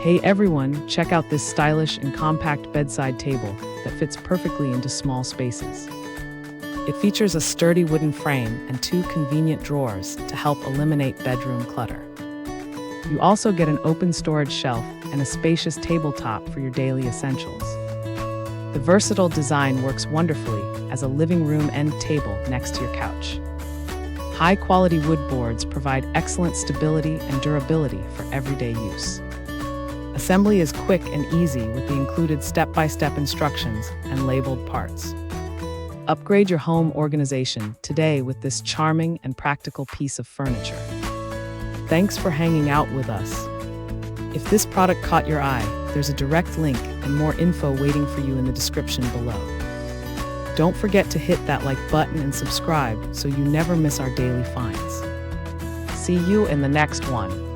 Hey everyone, check out this stylish and compact bedside table that fits perfectly into small spaces. It features a sturdy wooden frame and 2 convenient drawers to help eliminate bedroom clutter. You also get an open storage shelf and a spacious tabletop for your daily essentials. The versatile design works wonderfully as a living room end table next to your couch. High-quality wood boards provide excellent stability and durability for everyday use. Assembly is quick and easy with the included step-by-step instructions and labeled parts. Upgrade your home organization today with this charming and practical piece of furniture. Thanks for hanging out with us. If this product caught your eye, there's a direct link and more info waiting for you in the description below. Don't forget to hit that like button and subscribe so you never miss our daily finds. See you in the next one.